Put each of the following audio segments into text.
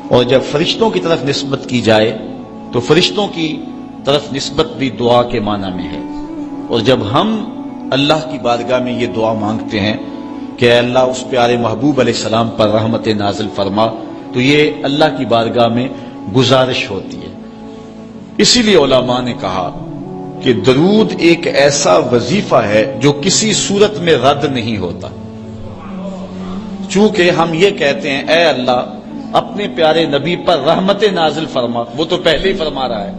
اور جب فرشتوں کی طرف نسبت کی جائے تو فرشتوں کی طرف نسبت بھی دعا کے معنی میں ہے۔ اور جب ہم اللہ کی بارگاہ میں یہ دعا مانگتے ہیں کہ اے اللہ اس پیارے محبوب علیہ السلام پر رحمت نازل فرما، تو یہ اللہ کی بارگاہ میں گزارش ہوتی ہے۔ اسی لیے علماء نے کہا کہ درود ایک ایسا وظیفہ ہے جو کسی صورت میں رد نہیں ہوتا۔ چونکہ ہم یہ کہتے ہیں اے اللہ اپنے پیارے نبی پر رحمت نازل فرما، وہ تو پہلے ہی فرما رہا ہے،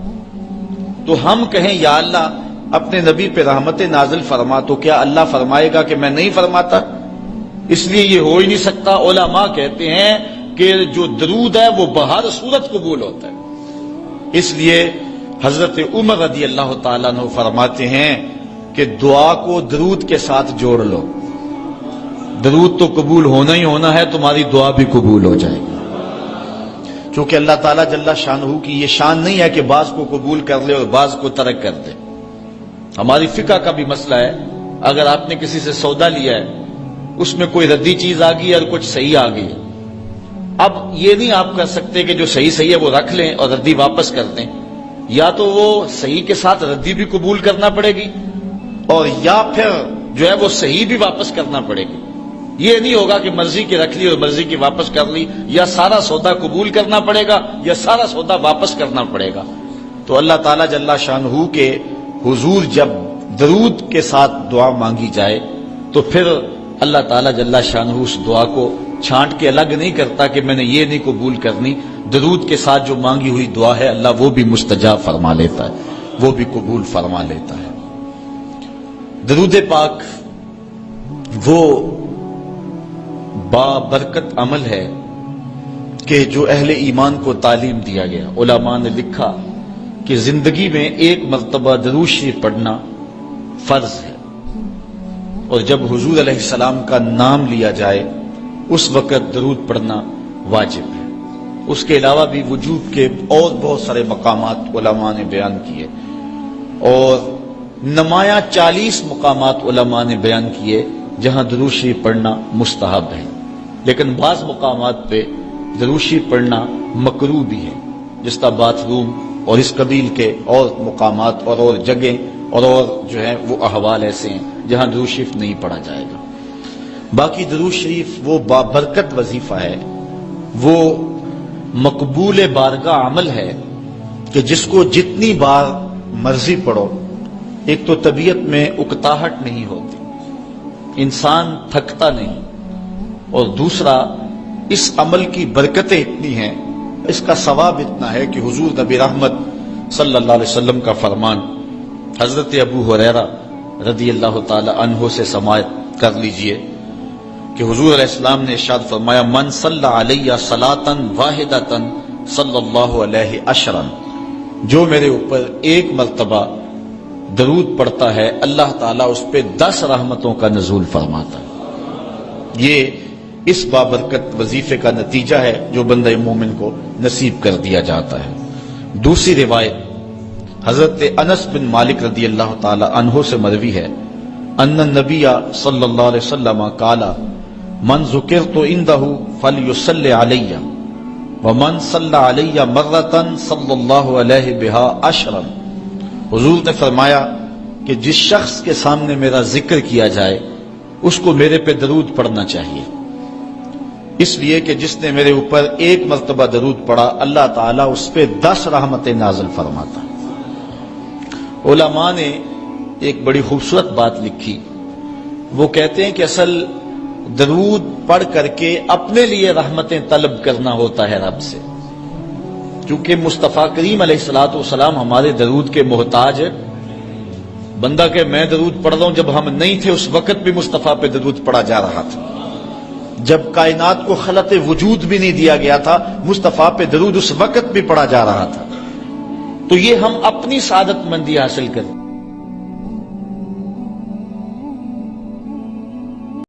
تو ہم کہیں یا اللہ اپنے نبی پہ رحمت نازل فرما، تو کیا اللہ فرمائے گا کہ میں نہیں فرماتا؟ اس لیے یہ ہو ہی نہیں سکتا۔ علماء کہتے ہیں کہ جو درود ہے وہ بہر صورت قبول ہوتا ہے۔ اس لیے حضرت عمر رضی اللہ تعالیٰ عنہ فرماتے ہیں کہ دعا کو درود کے ساتھ جوڑ لو، درود تو قبول ہونا ہی ہونا ہے، تمہاری دعا بھی قبول ہو جائے گی۔ چونکہ اللہ تعالیٰ جل شانہ کی یہ شان نہیں ہے کہ بعض کو قبول کر لے اور بعض کو ترک کر دے۔ ہماری فقہ کا بھی مسئلہ ہے، اگر آپ نے کسی سے سودا لیا ہے، اس میں کوئی ردی چیز آ گئی اور کچھ صحیح آ گئی ہے، اب یہ نہیں آپ کر سکتے کہ جو صحیح ہے وہ رکھ لیں اور ردی واپس کر دیں، یا تو وہ صحیح کے ساتھ ردی بھی قبول کرنا پڑے گی اور یا پھر جو ہے وہ صحیح بھی واپس کرنا پڑے گی۔ یہ نہیں ہوگا کہ مرضی کی رکھ لی اور مرضی کی واپس کر لی، یا سارا سودا قبول کرنا پڑے گا یا سارا سودا واپس کرنا پڑے گا۔ تو اللہ تعالیٰ جل شانہ کے حضور جب درود کے ساتھ دعا مانگی جائے تو پھر اللہ تعالیٰ جل شانہ اس دعا کو چھانٹ کے الگ نہیں کرتا کہ میں نے یہ نہیں قبول کرنی، درود کے ساتھ جو مانگی ہوئی دعا ہے اللہ وہ بھی مستجاب فرما لیتا ہے، وہ بھی قبول فرما لیتا ہے۔ درود پاک وہ بابرکت عمل ہے کہ جو اہل ایمان کو تعلیم دیا گیا۔ علماء نے لکھا کہ زندگی میں ایک مرتبہ درود شریف پڑھنا فرض ہے، اور جب حضور علیہ السلام کا نام لیا جائے اس وقت درود پڑھنا واجب ہے۔ اس کے علاوہ بھی وجوب کے اور بہت سارے مقامات علماء نے بیان کیے، اور نمایاں 40 مقامات علماء نے بیان کیے جہاں درود شریف پڑھنا مستحب ہے، لیکن بعض مقامات پہ درود شریف پڑھنا مکروہ بھی ہے، جس کا باتھ روم اور اس قبیل کے اور مقامات اور جگہیں اور جو ہے وہ احوال ایسے ہیں جہاں درود شریف نہیں پڑھا جائے گا۔ باقی درود شریف وہ بابرکت وظیفہ ہے، وہ مقبول بارگاہ عمل ہے کہ جس کو جتنی بار مرضی پڑھو، ایک تو طبیعت میں اکتاہٹ نہیں ہوتی، انسان تھکتا نہیں، اور دوسرا اس عمل کی برکتیں اتنی ہیں، اس کا ثواب اتنا ہے کہ حضور نبی رحمت صلی اللہ علیہ وسلم کا فرمان حضرت ابو ہریرہ رضی اللہ تعالی عنہ سے سماعت کر لیجئے کہ حضور علیہ السلام نے ارشاد فرمایا من صلی علیہ صلاۃ واحدۃ صلی اللہ علیہ عشرا، جو میرے اوپر ایک مرتبہ درود پڑھتا ہے اللہ تعالیٰ اس پہ 10 رحمتوں کا نزول فرماتا ہے۔ یہ اس بابرکت وظیفے کا نتیجہ ہے جو بندہ مومن کو نصیب کر دیا جاتا ہے۔ دوسری روایت حضرت انس بن مالک رضی اللہ تعالی عنہ سے مروی ہے ان النبی صلی اللہ علیہ وسلم قال من ذکرت عنده فلیصلی علی ومن صلی علی مرۃ صلی اللہ علیہ بها عشرا۔ حضور نے فرمایا کہ جس شخص کے سامنے میرا ذکر کیا جائے اس کو میرے پہ درود پڑھنا چاہیے، اس لیے کہ جس نے میرے اوپر ایک مرتبہ درود پڑھا اللہ تعالیٰ اس پہ 10 رحمتیں نازل فرماتا ہے۔ علماء نے ایک بڑی خوبصورت بات لکھی، وہ کہتے ہیں کہ اصل درود پڑھ کر کے اپنے لیے رحمتیں طلب کرنا ہوتا ہے رب سے، چونکہ مصطفیٰ کریم علیہ الصلوۃ والسلام ہمارے درود کے محتاج ہے۔ بندہ کہ میں درود پڑھ رہا ہوں، جب ہم نہیں تھے اس وقت بھی مصطفیٰ پہ درود پڑھا جا رہا تھا، جب کائنات کو خلق وجود بھی نہیں دیا گیا تھا مصطفیٰ پہ درود اس وقت بھی پڑھا جا رہا تھا۔ تو یہ ہم اپنی سعادت مندی حاصل کریں۔